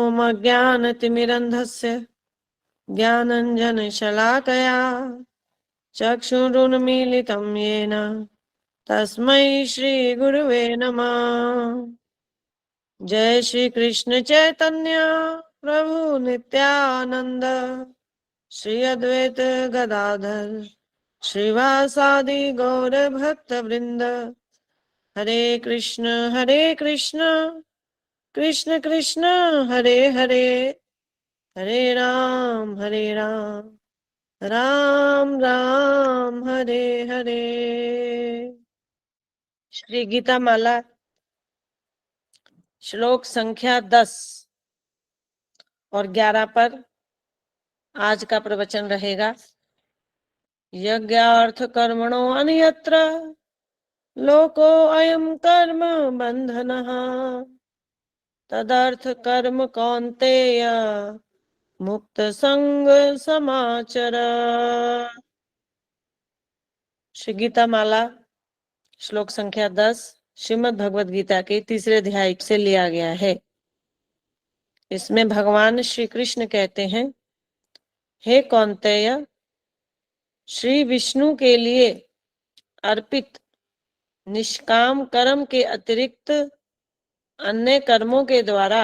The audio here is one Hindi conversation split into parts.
ॐ अज्ञानतिमिरन्धस्य ज्ञानञ्जनशलाकया चक्षुरुन्मीलितं येन तस्मै श्रीगुरुवे नमः। जय श्री कृष्ण चैतन्य प्रभु नित्यानंद श्री अद्वैत गदाधर श्रीवासादि गौर भक्त वृंद। हरे कृष्ण कृष्ण कृष्ण हरे हरे, हरे राम राम राम हरे हरे। श्री गीता माला श्लोक संख्या 10 और 11 पर आज का प्रवचन रहेगा। यज्ञार्थ कर्मणो अन्यत्र लोको अयं कर्म बंधनः तदर्थ कर्म कौन्तेय मुक्त संग समाचर। श्री गीता माला श्लोक संख्या 10 श्रीमद् भगवद गीता के तीसरे अध्याय से लिया गया है। इसमें भगवान श्री कृष्ण कहते हैं, हे कौन्तेय, श्री विष्णु के लिए अर्पित निष्काम कर्म के अतिरिक्त अन्य कर्मों के द्वारा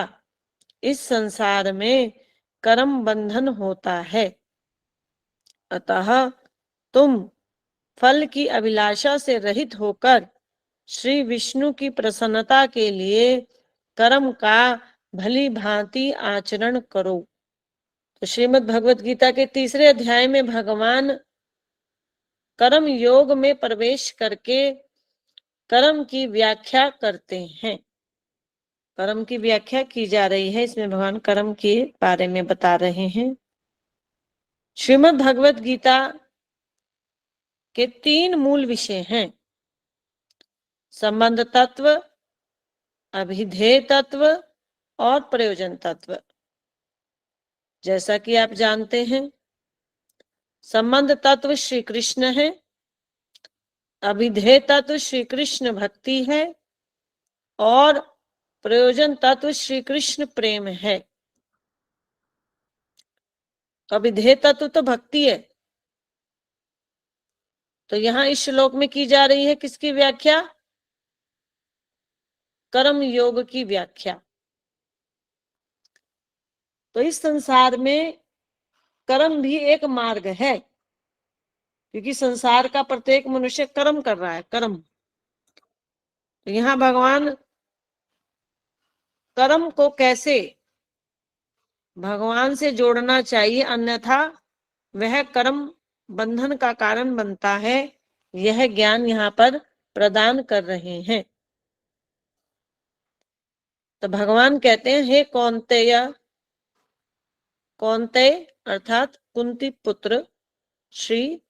इस संसार में कर्म बंधन होता है। अतः तुम फल की अभिलाषा से रहित होकर श्री विष्णु की प्रसन्नता के लिए कर्म का भली भांति आचरण करो। तो श्रीमद् भगवत गीता के तीसरे अध्याय में भगवान कर्म योग में प्रवेश करके कर्म की व्याख्या करते हैं। कर्म की व्याख्या की जा रही है, इसमें भगवान कर्म के बारे में बता रहे हैं। श्रीमद् भगवत गीता के 3 मूल विषय हैं, संबंध तत्व, अभिधेय तत्व और प्रयोजन तत्व। जैसा कि आप जानते हैं, संबंध तत्व श्री कृष्ण है, अभिधेय तत्व श्री कृष्ण भक्ति है और प्रयोजन तत्व श्री कृष्ण प्रेम है। अभिधेय तत्व तो भक्ति है। तो यहां इस श्लोक में की जा रही है किसकी व्याख्या? कर्म योग की व्याख्या। तो इस संसार में कर्म भी एक मार्ग है, क्योंकि संसार का प्रत्येक मनुष्य कर्म कर रहा है, कर्म। तो यहाँ भगवान कर्म को कैसे भगवान से जोड़ना चाहिए, अन्यथा वह कर्म बंधन का कारण बनता है, यह ज्ञान यहाँ पर प्रदान कर रहे हैं। तो भगवान कहते हैं, हे कौन्तेय, कौन्तेय अर्थात कुंती पुत्र श्री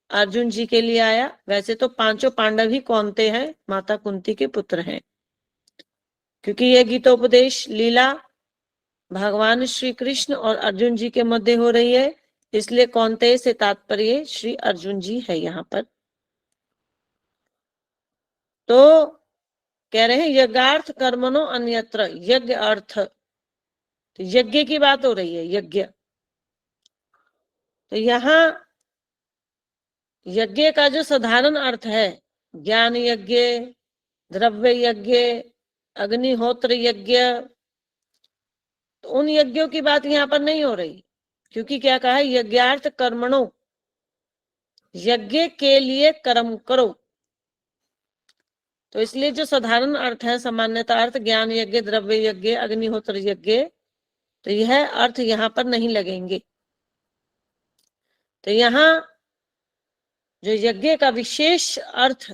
अर्जुन जी के लिए आया। वैसे तो 5 पांडव ही कौन्तेय हैं, माता कुंती के पुत्र हैं। क्योंकि यह गीतोपदेश लीला भगवान श्री कृष्ण और अर्जुन जी के मध्य हो रही है, इसलिए कौन्तेय से तात्पर्य श्री अर्जुन जी है यहाँ पर। तो कह रहे हैं यज्ञार्थ कर्मणो अन्यत्र, यज्ञ अर्थ, तो यज्ञ की बात हो रही है, यज्ञ। तो यहाँ यज्ञ का जो साधारण अर्थ है, ज्ञान यज्ञ, द्रव्य यज्ञ, अग्निहोत्र यज्ञ, तो उन यज्ञों की बात यहाँ पर नहीं हो रही। क्योंकि क्या कहा है, यज्ञार्थ कर्मणो, यज्ञ के लिए कर्म करो। तो इसलिए जो साधारण अर्थ है, सामान्यता अर्थ, ज्ञान यज्ञ, द्रव्य यज्ञ, अग्निहोत्र यज्ञ, तो यह अर्थ यहाँ पर नहीं लगेंगे। तो यहाँ जो यज्ञ का विशेष अर्थ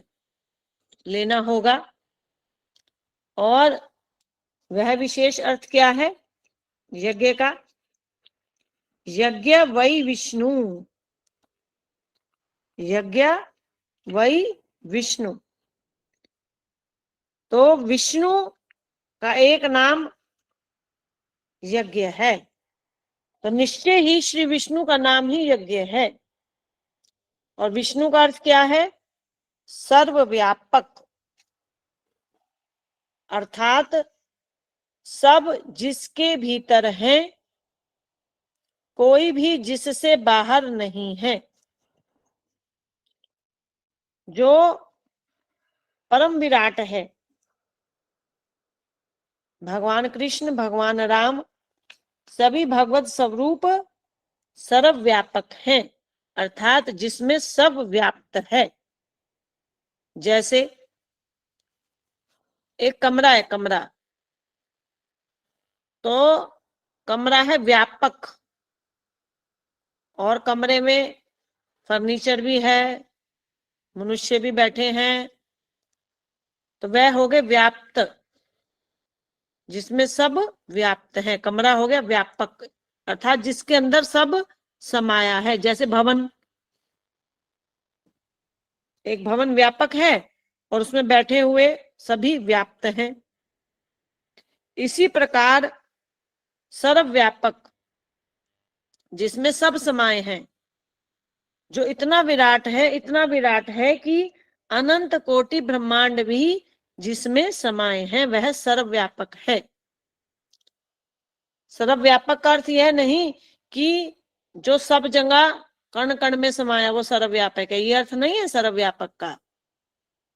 लेना होगा, और वह विशेष अर्थ क्या है यज्ञ का? यज्ञ वै विष्णु, यज्ञ वै विष्णु। तो विष्णु का एक नाम यज्ञ है, तो निश्चय ही श्री विष्णु का नाम ही यज्ञ है। और विष्णु का अर्थ क्या है? सर्वव्यापक, अर्थात सब जिसके भीतर है, कोई भी जिससे बाहर नहीं है। जो परम विराट है, भगवान कृष्ण, भगवान राम, सभी भगवत स्वरूप सर्वव्यापक हैं, अर्थात जिसमें सब व्याप्त है। जैसे एक कमरा है, कमरा तो कमरा है व्यापक, और कमरे में फर्नीचर भी है, मनुष्य भी बैठे हैं, तो वह हो गए व्याप्त, जिसमें सब व्याप्त है। कमरा हो गया व्यापक, अर्थात जिसके अंदर सब समाया है। जैसे भवन, एक भवन व्यापक है और उसमें बैठे हुए सभी व्याप्त हैं। इसी प्रकार सर्वव्यापक, जिसमें सब समाये हैं, जो इतना विराट है, इतना विराट है कि अनंत कोटि ब्रह्मांड भी जिसमें समाये हैं, वह सर्वव्यापक है। सर्वव्यापक का अर्थ यह नहीं कि जो सब जगह कण कण में समाया वो सर्वव्यापक है, ये अर्थ नहीं है सर्वव्यापक का।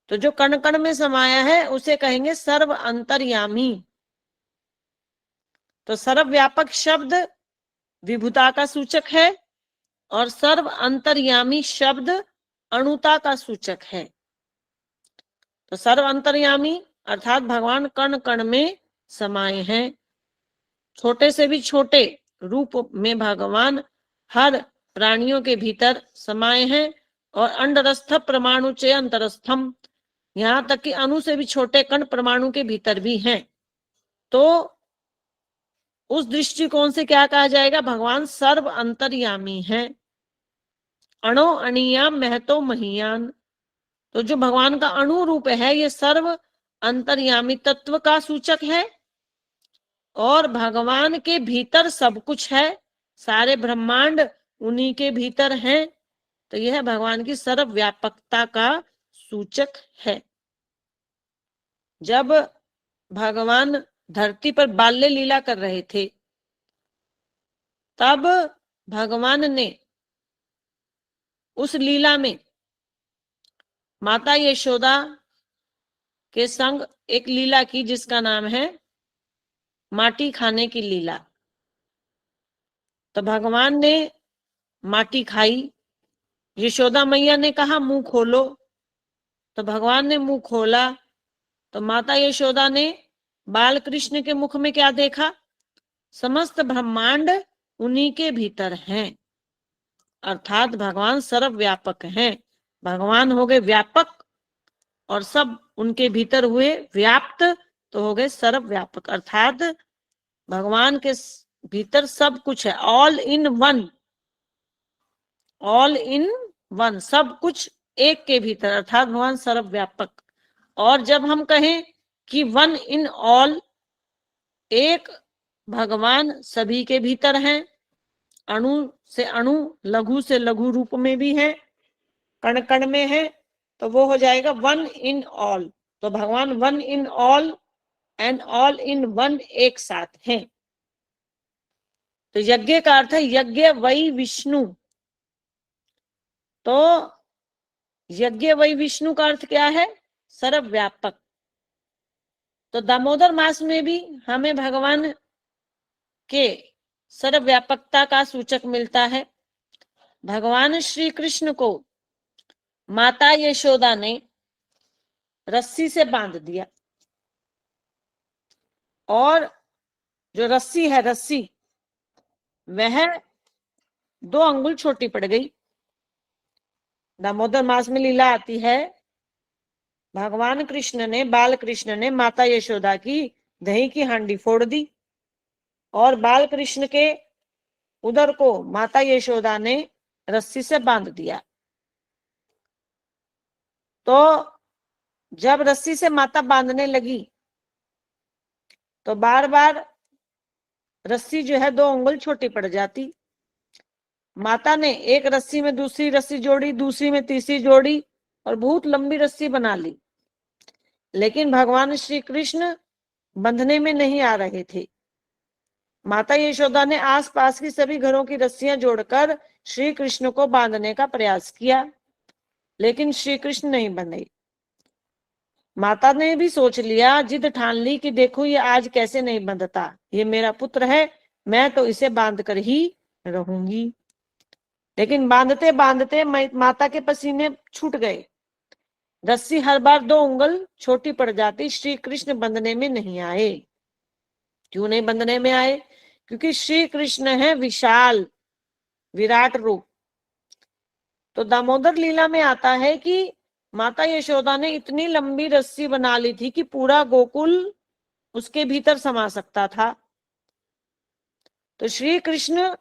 तो जो कण कण में समाया है उसे कहेंगे सर्व अंतर्यामी। तो सर्वव्यापक शब्द विभुता का सूचक है और सर्व अंतर्यामी शब्द अणुता का सूचक है। तो सर्व अंतर्यामी अर्थात भगवान कण कण में समाये हैं। छोटे से भी छोटे रूप में भगवान हर प्राणियों के भीतर समाये हैं, और अंडरस्थ परमाणु चे अंतरस्थम, यहां तक कि अणु से भी छोटे कण परमाणु के भीतर भी हैं। तो उस दृष्टिकोण से क्या कहा जाएगा, भगवान सर्व अंतर्यामी हैं। अणो अणियाम महतो महीयान, तो जो भगवान का अणु रूप है ये सर्व अंतर्यामी तत्व का सूचक है, और भगवान के भीतर सब कुछ है, सारे ब्रह्मांड उन्हीं के भीतर हैं। तो यह भगवान की सर्वव्यापकता का सूचक है। जब भगवान धरती पर बाल्य लीला कर रहे थे, तब भगवान ने उस लीला में माता यशोदा के संग एक लीला की जिसका नाम है माटी खाने की लीला। तो भगवान ने माटी खाई, यशोदा मैया ने कहा मुंह खोलो, तो भगवान ने मुंह खोला, तो माता यशोदा ने बाल कृष्ण के मुख में क्या देखा, समस्त ब्रह्मांड उन्हीं के भीतर हैं, अर्थात भगवान सर्वव्यापक हैं। भगवान हो गए व्यापक और सब उनके भीतर हुए व्याप्त, तो हो गए सर्वव्यापक, अर्थात भगवान के भीतर सब कुछ है। All in one, all in one, सब कुछ एक के भीतर, अर्थात भगवान सर्वव्यापक। और जब हम कहें कि वन इन ऑल, एक भगवान सभी के भीतर हैं, अणु से अणु, लघु से लघु रूप में भी है, कण कण में है, तो वो हो जाएगा वन इन ऑल। तो भगवान one in all and all in one एक साथ हैं। तो यज्ञ का अर्थ है यज्ञ वही विष्णु। तो यज्ञ वही विष्णु का अर्थ क्या है, सर्वव्यापक। तो दामोदर मास में भी हमें भगवान के सर्वव्यापकता का सूचक मिलता है। भगवान श्री कृष्ण को माता यशोदा ने रस्सी से बांध दिया, और जो रस्सी है, रस्सी वह 2 अंगुल छोटी पड़ गई। दामोदर मास में लीला आती है, भगवान कृष्ण ने, बाल कृष्ण ने माता यशोदा की दही की हांडी फोड़ दी, और बाल कृष्ण के उदर को माता यशोदा ने रस्सी से बांध दिया। तो जब रस्सी से माता बांधने लगी तो बार बार रस्सी जो है 2 अंगुल छोटी पड़ जाती। माता ने एक रस्सी में दूसरी रस्सी जोड़ी, दूसरी में तीसरी जोड़ी, और बहुत लंबी रस्सी बना ली। लेकिन भगवान श्री कृष्ण बंधने में नहीं आ रहे थे। माता यशोदा ने आसपास की सभी घरों की रस्सियां जोड़कर श्री कृष्ण को बांधने का प्रयास किया, लेकिन श्री कृष्ण नहीं बंधे। माता ने भी सोच लिया, जिद ठान ली कि देखो ये आज कैसे नहीं बंधता, ये मेरा पुत्र है, मैं तो इसे बांध कर ही रहूंगी। लेकिन बांधते बांधते माता के पसीने छूट गए। रस्सी हर बार 2 उंगल छोटी पड़ जाती। श्री कृष्ण बंधने में नहीं आए। क्यों नहीं बंधने में आए? क्योंकि श्री कृष्ण है विशाल विराट रूप। तो दामोदर लीला में आता है कि माता यशोदा ने इतनी लंबी रस्सी बना ली थी कि पूरा गोकुल उसके भीतर समा सकता था। तो श्री कृष्ण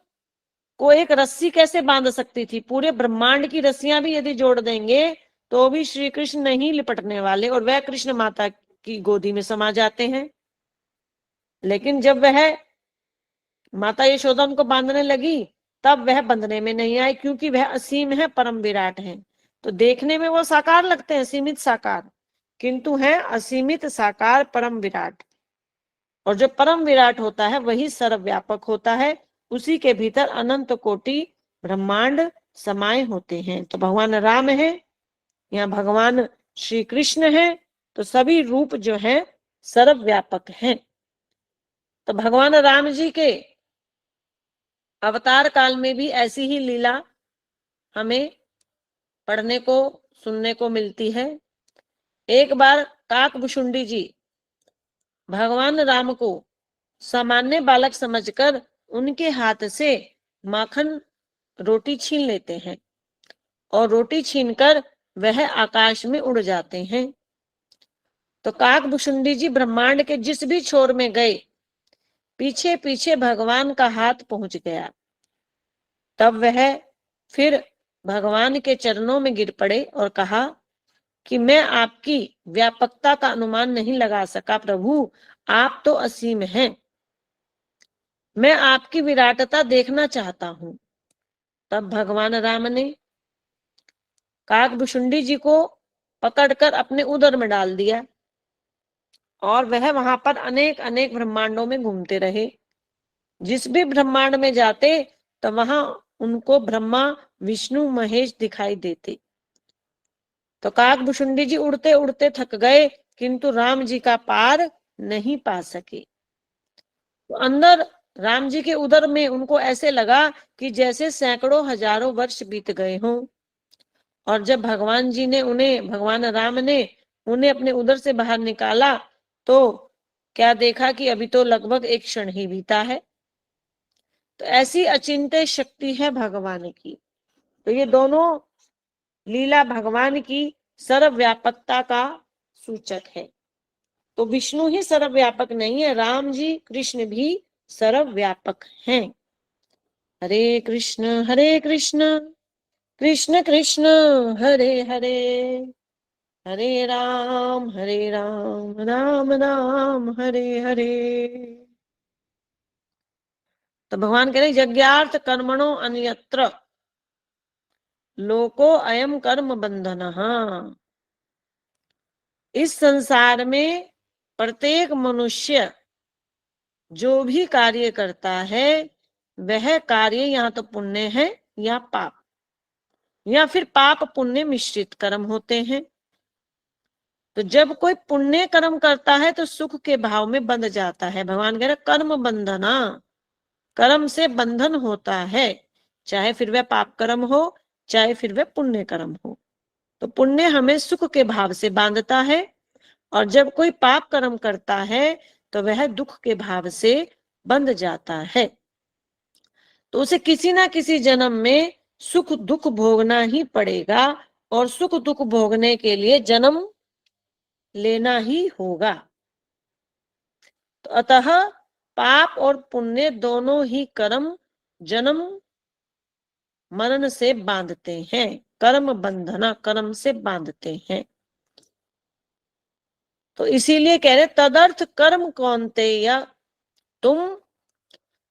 को एक रस्सी कैसे बांध सकती थी? पूरे ब्रह्मांड की रस्सियां भी यदि जोड़ देंगे तो भी श्री कृष्ण नहीं लिपटने वाले, और वह कृष्ण माता की गोदी में समा जाते हैं। लेकिन जब वह माता यशोदा उनको बांधने लगी तब वह बंधने में नहीं आए, क्योंकि वह असीम है, परम विराट है। तो देखने में वो साकार लगते हैं, सीमित साकार, किंतु है असीमित साकार परम विराट। और जो परम विराट होता है वही सर्वव्यापक होता है, उसी के भीतर अनंत कोटि ब्रह्मांड समाये होते हैं। तो भगवान राम है, यहाँ भगवान श्री कृष्ण है, तो सभी रूप जो है सर्वव्यापक हैं। तो भगवान राम जी के अवतार काल में भी ऐसी ही लीला हमें पढ़ने को सुनने को मिलती है। एक बार काकभुशुंडी जी भगवान राम को सामान्य बालक समझकर उनके हाथ से माखन रोटी छीन लेते हैं, और रोटी छीनकर वह आकाश में उड़ जाते हैं। तो काकभुशुंडी जी ब्रह्मांड के जिस भी छोर में गए, पीछे पीछे भगवान का हाथ पहुंच गया। तब वह फिर भगवान के चरणों में गिर पड़े और कहा कि मैं आपकी व्यापकता का अनुमान नहीं लगा सका प्रभु, आप तो असीम हैं, मैं आपकी विराटता देखना चाहता हूं। तब भगवान राम ने काकभुशुंडी जी को पकड़कर अपने उदर में डाल दिया, और वह वहां पर अनेक अनेक ब्रह्मांडों में घूमते रहे। जिस भी ब्रह्मांड में जाते तो वहां उनको ब्रह्मा विष्णु महेश दिखाई देते। तो काकभुशुंडी जी उड़ते उड़ते थक गए, किंतु राम जी का पार नहीं पा सके। तो अंदर राम जी के उदर में उनको ऐसे लगा कि जैसे सैकड़ों हजारों वर्ष बीत गए हों। और जब भगवान राम ने उन्हें अपने उदर से बाहर निकाला तो क्या देखा कि अभी तो लगभग एक क्षण ही बीता है। तो ऐसी अचिंत्य शक्ति है भगवान की। तो ये दोनों लीला भगवान की सर्वव्यापकता का सूचक है। तो विष्णु ही सर्वव्यापक नहीं है, राम जी कृष्ण भी सर्वव्यापक हैं। हरे कृष्ण कृष्ण कृष्ण हरे हरे, हरे राम राम राम हरे हरे। तो भगवान कह रहे यज्ञार्थ कर्मणो अन्यत्र लोको अयम कर्म बंधनः। इस संसार में प्रत्येक मनुष्य जो भी कार्य करता है वह कार्य या तो पुण्य है या पाप, या फिर पाप पुण्य मिश्रित कर्म होते हैं। तो जब कोई पुण्य कर्म करता है तो सुख के भाव में बंध जाता है। भगवान कह रहे कर्म बंधना, कर्म से बंधन होता है, चाहे फिर वह पाप कर्म हो चाहे फिर वह पुण्य कर्म हो। तो पुण्य हमें सुख के भाव से बांधता है, और जब कोई पाप कर्म करता है तो वह दुख के भाव से बंध जाता है। तो उसे किसी ना किसी जन्म में सुख दुख भोगना ही पड़ेगा, और सुख दुख भोगने के लिए जन्म लेना ही होगा। तो अतः पाप और पुण्य दोनों ही कर्म जन्म मरण से बांधते हैं। कर्म बंधना, कर्म से बांधते हैं। तो इसीलिए कह रहे तदर्थ कर्म कौन्तेय, तुम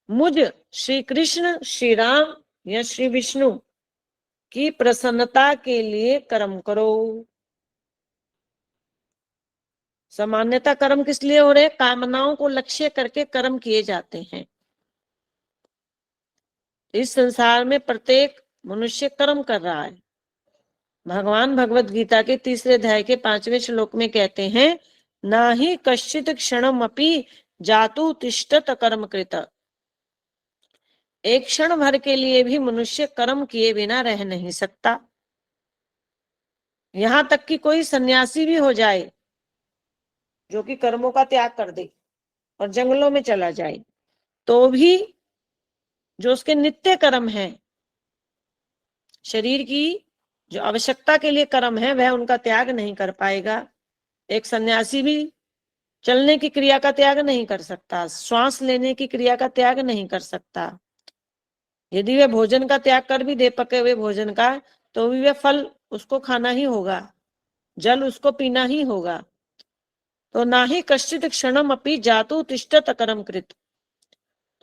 मुझ श्री कृष्ण श्री राम या श्री विष्णु की प्रसन्नता के लिए कर्म करो। सामान्यतः कर्म किस लिए हो रहे? कामनाओं को लक्ष्य करके कर्म किए जाते हैं। इस संसार में प्रत्येक मनुष्य कर्म कर रहा है। भगवान भगवत गीता के 3 अध्याय के 5वें श्लोक में कहते हैं, ना ही कश्चित क्षणम अपि जातु तिष्ठत कर्म कृत। एक क्षण भर के लिए भी मनुष्य कर्म किए बिना रह नहीं सकता। यहां तक कि कोई सन्यासी भी हो जाए जो कि कर्मों का त्याग कर दे और जंगलों में चला जाए, तो भी जो उसके नित्य कर्म है, शरीर की जो आवश्यकता के लिए कर्म है, वह उनका त्याग नहीं कर पाएगा। एक सन्यासी भी चलने की क्रिया का त्याग नहीं कर सकता, श्वास लेने की क्रिया का त्याग नहीं कर सकता। यदि वह भोजन का त्याग कर भी दे, पके हुए भोजन का, तो भी वह फल उसको खाना ही होगा, जल उसको पीना ही होगा। तो ना ही कश्चित क्षणम अपि जातु तिष्ठत कर्म कृत।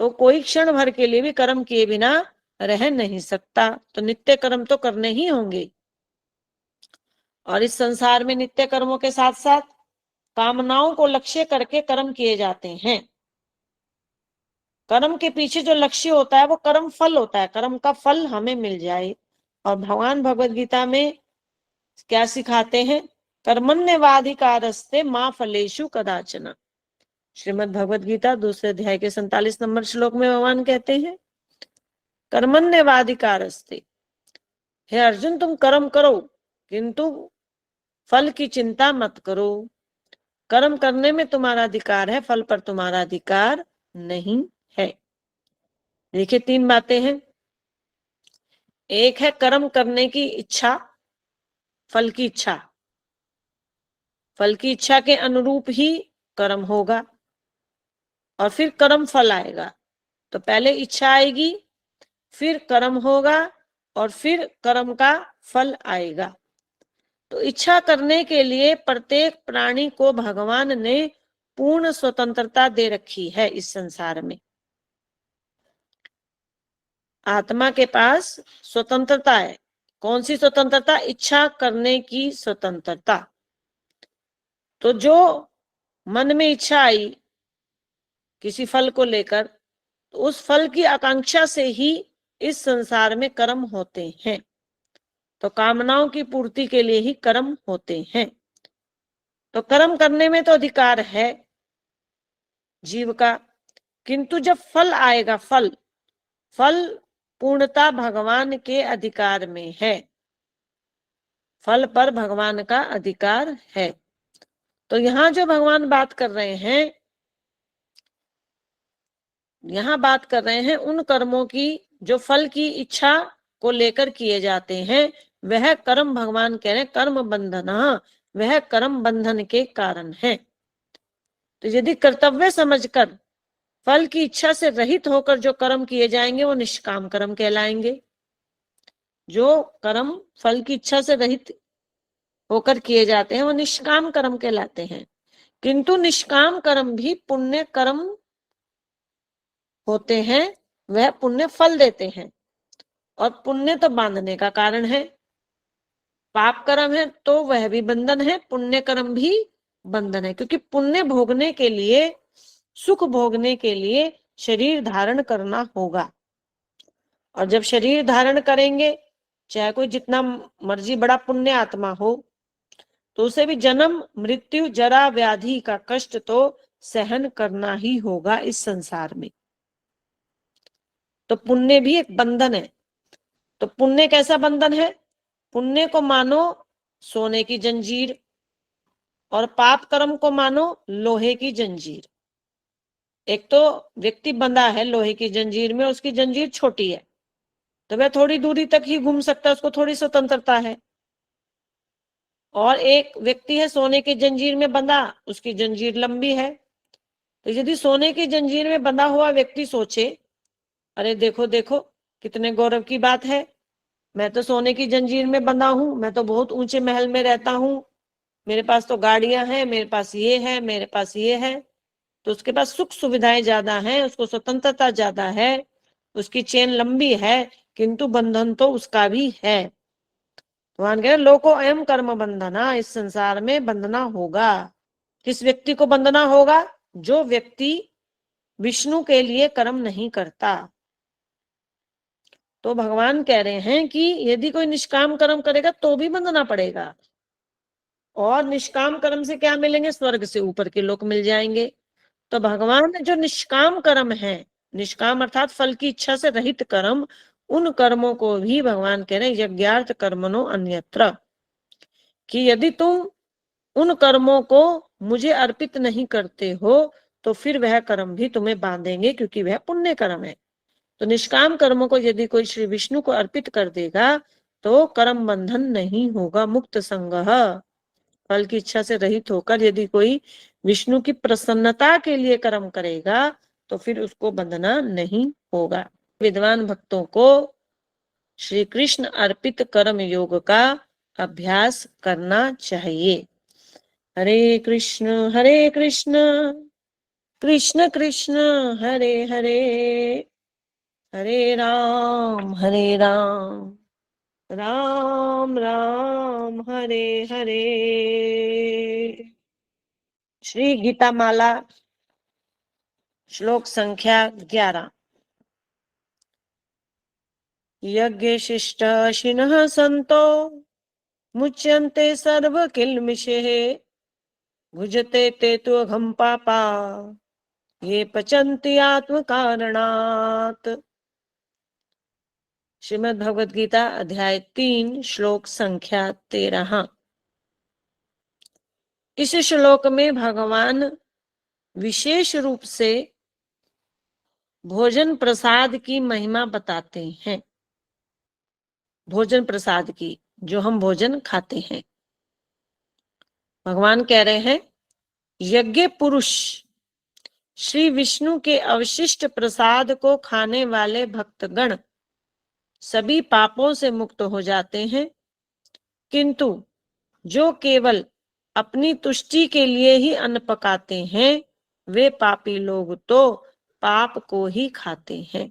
तो कोई क्षण भर के लिए भी कर्म किए बिना रह नहीं सकता। तो नित्य कर्म तो करने ही होंगे। और इस संसार में नित्य कर्मों के साथ साथ कामनाओं को लक्ष्य करके कर्म किए जाते हैं। कर्म के पीछे जो लक्ष्य होता है वो कर्म फल होता है, कर्म का फल हमें मिल जाए। और भगवान भगवत गीता में क्या सिखाते हैं? कर्मण्यवाधिकारस्ते मां फलेषु कदाचन। श्रीमद् भगवत गीता 2 अध्याय के 47 नंबर श्लोक में भगवान कहते हैं, कर्मण्यवाधिकारस्ते, हे अर्जुन तुम कर्म करो किंतु फल की चिंता मत करो। कर्म करने में तुम्हारा अधिकार है, फल पर तुम्हारा अधिकार नहीं है। देखिए 3 बातें हैं। एक है कर्म करने की इच्छा, फल की इच्छा। फल की इच्छा के अनुरूप ही कर्म होगा और फिर कर्म फल आएगा। तो पहले इच्छा आएगी, फिर कर्म होगा और फिर कर्म का फल आएगा। तो इच्छा करने के लिए प्रत्येक प्राणी को भगवान ने पूर्ण स्वतंत्रता दे रखी है। इस संसार में आत्मा के पास स्वतंत्रता है। कौन सी स्वतंत्रता? इच्छा करने की स्वतंत्रता। तो जो मन में इच्छा आई किसी फल को लेकर, तो उस फल की आकांक्षा से ही इस संसार में कर्म होते हैं। तो कामनाओं की पूर्ति के लिए ही कर्म होते हैं। तो कर्म करने में तो अधिकार है जीव का, किंतु जब फल आएगा, फल पूर्णता भगवान के अधिकार में है। फल पर भगवान का अधिकार है। तो यहां जो भगवान बात कर रहे हैं, यहां बात कर रहे हैं उन कर्मों की जो फल की इच्छा को लेकर किए जाते हैं। वह कर्म भगवान कह रहे हैं कर्म बंधन, वह कर्म बंधन के कारण है। तो यदि कर्तव्य समझकर फल की इच्छा से रहित होकर जो कर्म किए जाएंगे वो निष्काम कर्म कहलाएंगे। जो कर्म फल की इच्छा से रहित होकर किए जाते हैं वो निष्काम कर्म कहलाते हैं। किंतु निष्काम कर्म भी पुण्य कर्म होते हैं, वह पुण्य फल देते हैं। और पुण्य तो बांधने का कारण है। पाप कर्म है तो वह भी बंधन है, पुण्य कर्म भी बंधन है। क्योंकि पुण्य भोगने के लिए, सुख भोगने के लिए शरीर धारण करना होगा। और जब शरीर धारण करेंगे, चाहे कोई जितना मर्जी बड़ा पुण्य आत्मा हो, तो उसे भी जन्म मृत्यु जरा व्याधि का कष्ट तो सहन करना ही होगा इस संसार में। तो पुण्य भी एक बंधन है। तो पुण्य कैसा बंधन है? पुण्य को मानो सोने की जंजीर और पाप कर्म को मानो लोहे की जंजीर। एक तो व्यक्ति बंधा है लोहे की जंजीर में, उसकी जंजीर छोटी है तो वह थोड़ी दूरी तक ही घूम सकता है, उसको थोड़ी स्वतंत्रता है। और एक व्यक्ति है सोने की जंजीर में बंधा, उसकी जंजीर लंबी है। तो यदि सोने की जंजीर में बंधा हुआ व्यक्ति सोचे, अरे देखो देखो कितने गौरव की बात है, मैं तो सोने की जंजीर में बंधा हूं, मैं तो बहुत ऊंचे महल में रहता हूं, मेरे पास तो गाड़ियां हैं, मेरे पास ये है, मेरे पास ये है। तो उसके पास सुख सुविधाएं ज्यादा हैं, उसको स्वतंत्रता ज्यादा है, उसकी चेन लंबी है, किंतु बंधन तो उसका भी है। भगवान कह रहे लोको अयम कर्म बंधना, इस संसार में बंधना होगा। किस व्यक्ति को बंधना होगा? जो व्यक्ति विष्णु के लिए कर्म नहीं करता। तो भगवान कह रहे हैं कि यदि कोई निष्काम कर्म करेगा तो भी बंधना पड़ेगा, और निष्काम कर्म से क्या मिलेंगे? स्वर्ग से ऊपर के लोक मिल जाएंगे। तो भगवान ने जो निष्काम कर्म है, निष्काम अर्थात फल की इच्छा से रहित कर्म, उन कर्मों को भी भगवान कह रहे हैं यज्ञार्थ कर्मणो अन्यत्र, कि यदि तुम उन कर्मों को मुझे अर्पित नहीं करते हो तो फिर वह कर्म भी तुम्हें बांधेंगे, क्योंकि वह पुण्य कर्म है। तो निष्काम कर्मों को यदि कोई श्री विष्णु को अर्पित कर देगा तो कर्म बंधन नहीं होगा। मुक्त संगः, फल की इच्छा से रहित होकर यदि कोई विष्णु की प्रसन्नता के लिए कर्म करेगा तो फिर उसको बंधना नहीं होगा। विद्वान भक्तों को श्री कृष्ण अर्पित कर्म योग का अभ्यास करना चाहिए। हरे कृष्ण कृष्ण कृष्ण हरे हरे, हरे राम राम राम हरे हरे। श्री गीता माला श्लोक संख्या 11। यज्ञशिष्टाशिनः सन्तो मुच्यन्ते सर्व किल्बिषैः, भुजते ते तु अघं पापा ये पचन्ति आत्मकारणात्। श्रीमद् भगवद गीता अध्याय 3 श्लोक संख्या 13। इस श्लोक में भगवान विशेष रूप से भोजन प्रसाद की महिमा बताते हैं। भोजन प्रसाद की, जो हम भोजन खाते हैं। भगवान कह रहे हैं यज्ञ पुरुष श्री विष्णु के अवशिष्ट प्रसाद को खाने वाले भक्तगण सभी पापों से मुक्त हो जाते हैं, किंतु जो केवल अपनी तुष्टि के लिए ही अन्न पकाते हैं वे पापी लोग तो पाप को ही खाते हैं।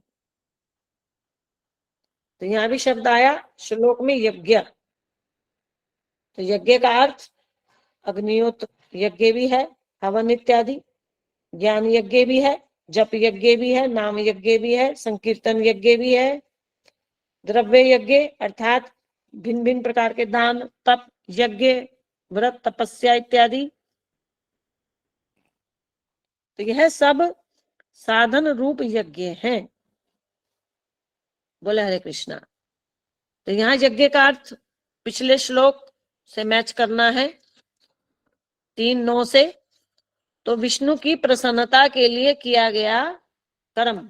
तो यहां भी शब्द आया श्लोक में यज्ञ। तो यज्ञ का अर्थ अग्निहोत्र यज्ञ भी है, हवन इत्यादि, ज्ञान यज्ञ भी है, जप यज्ञ भी है, नाम यज्ञ भी है, संकीर्तन यज्ञ भी है, द्रव्य यज्ञ अर्थात भिन्न भिन्न प्रकार के दान, तप यज्ञ, व्रत तपस्या इत्यादि। तो यह सब साधन रूप यज्ञ हैं। बोले हरे कृष्णा। तो यहाँ यज्ञ का अर्थ पिछले श्लोक से मैच करना है 3:9 से। तो विष्णु की प्रसन्नता के लिए किया गया कर्म।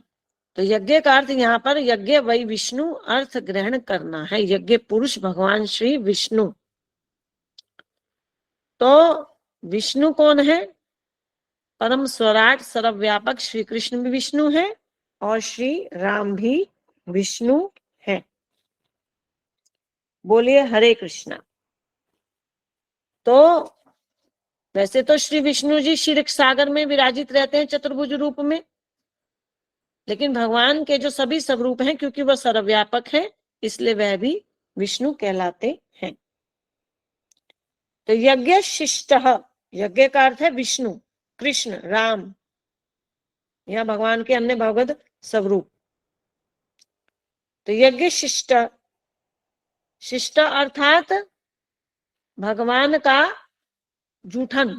तो यज्ञ का अर्थ यहाँ पर यज्ञ वही विष्णु अर्थ ग्रहण करना है। यज्ञ पुरुष भगवान श्री विष्णु। तो विष्णु कौन है? परम स्वराट सर्वव्यापक श्री कृष्ण भी विष्णु है और श्री राम भी विष्णु है। बोलिए हरे कृष्णा। तो वैसे तो श्री विष्णु जी क्षीर सागर में विराजित रहते हैं चतुर्भुज रूप में, लेकिन भगवान के जो सभी स्वरूप हैं, क्योंकि वह सर्वव्यापक है, इसलिए वह भी विष्णु कहलाते हैं। तो यज्ञ शिष्ट, यज्ञ का अर्थ है विष्णु, कृष्ण, राम, यह भगवान के अन्य भगवद स्वरूप। तो यज्ञ शिष्ट, शिष्ट अर्थात भगवान का जूठन।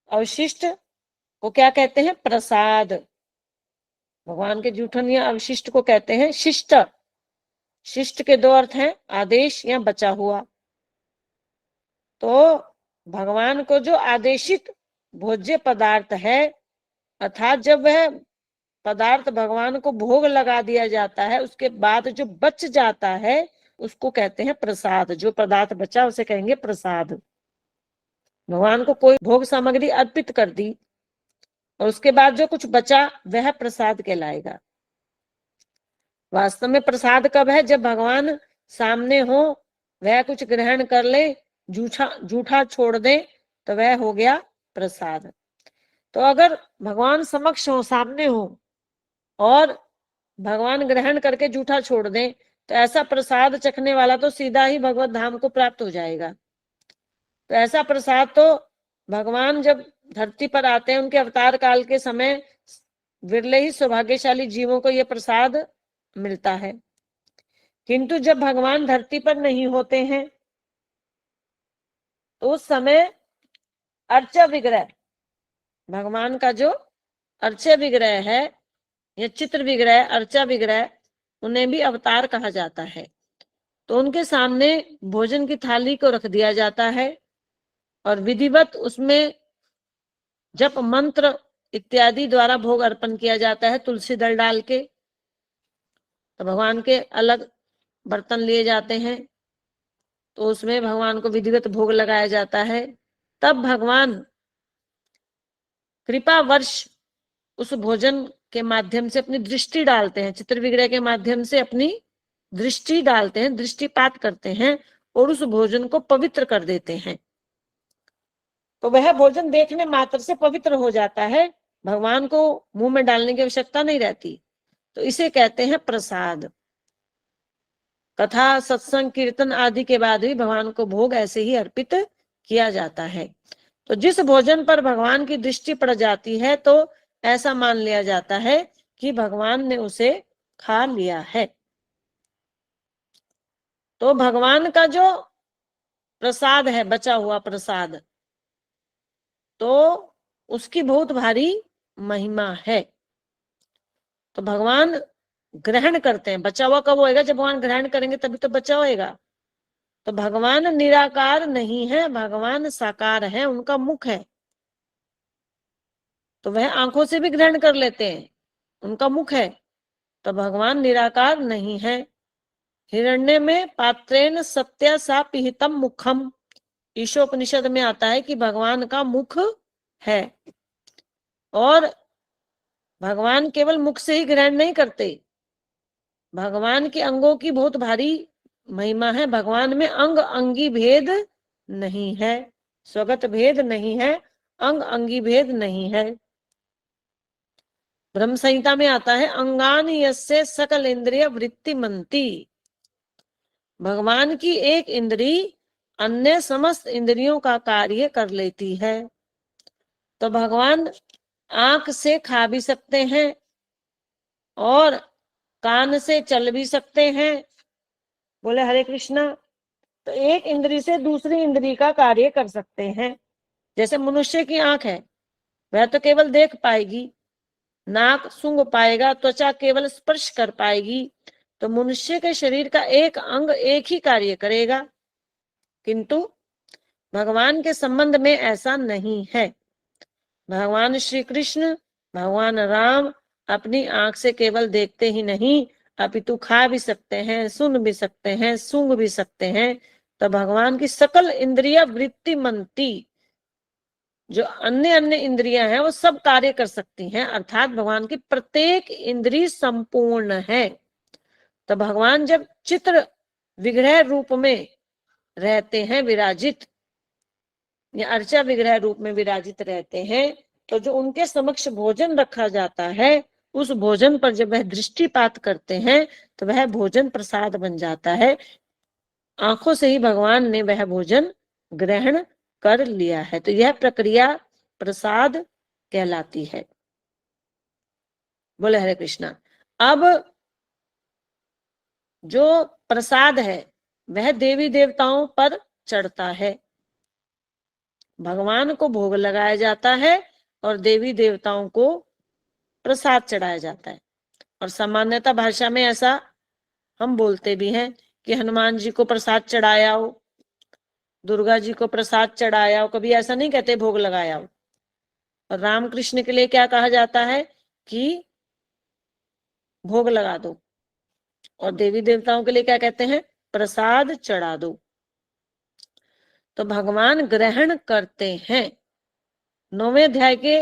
अवशिष्ट को क्या कहते हैं? प्रसाद। भगवान के जूठन या अवशिष्ट को कहते हैं शिष्ट। शिष्ट के दो अर्थ हैं, आदेश या बचा हुआ। तो भगवान को जो आदेशित भोज्य पदार्थ है, अर्थात जब वह पदार्थ भगवान को भोग लगा दिया जाता है उसके बाद जो बच जाता है उसको कहते हैं प्रसाद। जो पदार्थ बचा उसे कहेंगे प्रसाद। भगवान को कोई भोग सामग्री अर्पित कर दी और उसके बाद जो कुछ बचा वह प्रसाद कहलाएगा। वास्तव में प्रसाद कब है? जब भगवान सामने हो, वह कुछ ग्रहण कर ले, जूठा छोड़ दे, तो वह हो गया प्रसाद। तो अगर भगवान समक्ष हो, सामने हो और भगवान ग्रहण करके जूठा छोड़ दें तो ऐसा प्रसाद चखने वाला तो सीधा ही भगवत धाम को प्राप्त हो जाएगा। तो ऐसा प्रसाद तो भगवान जब धरती पर आते हैं उनके अवतार काल के समय विरले ही सौभाग्यशाली जीवों को यह प्रसाद मिलता है। किंतु जब भगवान धरती पर नहीं होते हैं तो उस समय अर्चा विग्रह, भगवान का जो अर्चा विग्रह है या चित्र विग्रह, अर्चा विग्रह, उन्हें भी अवतार कहा जाता है। तो उनके सामने भोजन की थाली को रख दिया जाता है और विधिवत उसमें जप मंत्र इत्यादि द्वारा भोग अर्पण किया जाता है। तुलसी दल डाल के तो भगवान के अलग बर्तन लिए जाते हैं, तो उसमें भगवान को विधिवत भोग लगाया जाता है। तब भगवान कृपा वर्ष उस भोजन के माध्यम से अपनी दृष्टि डालते हैं, चित्र विग्रह के माध्यम से अपनी दृष्टि डालते हैं, दृष्टिपात करते हैं और उस भोजन को पवित्र कर देते हैं। तो वह भोजन देखने मात्र से पवित्र हो जाता है, भगवान को मुंह में डालने की आवश्यकता नहीं रहती। तो इसे कहते हैं प्रसाद। कथा, सत्संग, कीर्तन आदि के बाद भी भगवान को भोग ऐसे ही अर्पित किया जाता है। तो जिस भोजन पर भगवान की दृष्टि पड़ जाती है तो ऐसा मान लिया जाता है कि भगवान ने उसे खा लिया है। तो भगवान का जो प्रसाद है, बचा हुआ प्रसाद, तो उसकी बहुत भारी महिमा है। तो भगवान ग्रहण करते हैं। बचा हुआ कब होएगा? जब भगवान ग्रहण करेंगे तभी तो बचा होएगा। तो भगवान निराकार नहीं है, भगवान साकार है, उनका मुख है तो वह आंखों से भी ग्रहण कर लेते हैं, उनका मुख है। तो भगवान निराकार नहीं है। हिरण्य में पात्रेण सत्या सा पिहितम मुखम, ईशोपनिषद में आता है कि भगवान का मुख है। और भगवान केवल मुख से ही ग्रहण नहीं करते, भगवान के अंगों की बहुत भारी महिमा है। भगवान में अंग अंगी भेद नहीं है, स्वगत भेद नहीं है, अंग अंगी भेद नहीं है। ब्रह्म संहिता में आता है अंगानि यस्य सकल इंद्रिय वृत्ति मंती, भगवान की एक इंद्री अन्य समस्त इंद्रियों का कार्य कर लेती है। तो भगवान आंख से खा भी सकते हैं और कान से चल भी सकते हैं। बोले हरे कृष्णा। तो एक इंद्री से दूसरी इंद्री का कार्य कर सकते हैं। जैसे मनुष्य की आंख है, वह तो केवल देख पाएगी, नाक सूंघ पाएगा, त्वचा केवल स्पर्श कर पाएगी। तो मनुष्य के शरीर का एक अंग एक ही कार्य करेगा, किंतु भगवान के संबंध में ऐसा नहीं है। भगवान श्री कृष्ण, भगवान राम अपनी आंख से केवल देखते ही नहीं, अपितु खा भी सकते हैं, सुन भी सकते हैं, सूंघ भी सकते हैं। तो भगवान की सकल इंद्रिया वृत्ति मंती, जो अन्य अन्य इंद्रियां हैं वो सब कार्य कर सकती हैं, अर्थात भगवान की प्रत्येक इंद्रिय संपूर्ण है। तो भगवान जब चित्र विग्रह रूप में रहते हैं विराजित, या अर्चा विग्रह रूप में विराजित रहते हैं, तो जो उनके समक्ष भोजन रखा जाता है उस भोजन पर जब वह दृष्टिपात करते हैं तो वह भोजन प्रसाद बन जाता है। आंखों से ही भगवान ने वह भोजन ग्रहण कर लिया है। तो यह प्रक्रिया प्रसाद कहलाती है। बोले हरे कृष्णा। अब जो प्रसाद है वह देवी देवताओं पर चढ़ता है, भगवान को भोग लगाया जाता है और देवी देवताओं को प्रसाद चढ़ाया जाता है। और सामान्यतः भाषा में ऐसा हम बोलते भी हैं कि हनुमान जी को प्रसाद चढ़ाया हो, दुर्गा जी को प्रसाद चढ़ाया हो, कभी ऐसा नहीं कहते भोग लगाया हो। और रामकृष्ण के लिए क्या कहा जाता है कि भोग लगा दो, और देवी देवताओं के लिए क्या कहते हैं? प्रसाद चढ़ा दो। तो भगवान ग्रहण करते हैं। 9वें अध्याय के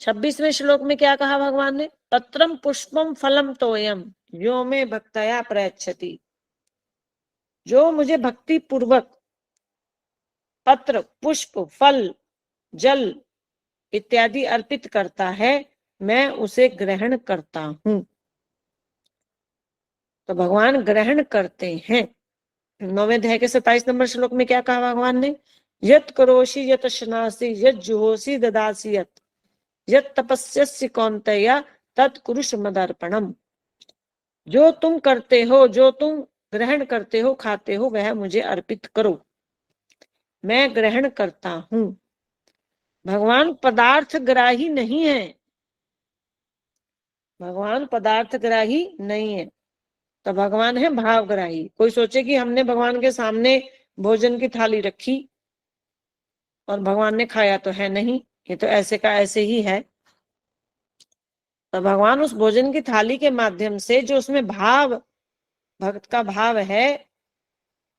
26वें श्लोक में क्या कहा भगवान ने? पत्रम पुष्पम फलम तोयम यो में भक्तया प्रयच्छति, जो मुझे भक्ति पूर्वक पत्र, पुष्प, फल, जल इत्यादि अर्पित करता है, मैं उसे ग्रहण करता हूं। तो भगवान ग्रहण करते हैं। 9वें अध्याय के 27 नंबर श्लोक में क्या कहा भगवान ने? यत् करोषि यत् शनासि यत् जुहोसि ददासि यत् तपस्यसि कौन्तेय तत् कुरुष मदर्पणम। जो तुम करते हो, जो तुम ग्रहण करते हो, खाते हो, वह मुझे अर्पित करो, मैं ग्रहण करता हूं। भगवान पदार्थ ग्राही नहीं है, भगवान पदार्थ ग्राही नहीं है, तो भगवान है भावग्राही। कोई सोचे कि हमने भगवान के सामने भोजन की थाली रखी और भगवान ने खाया, तो है नहीं, ये तो ऐसे का ऐसे ही है। तो भगवान उस भोजन की थाली के माध्यम से जो उसमें भाव, भक्त का भाव है,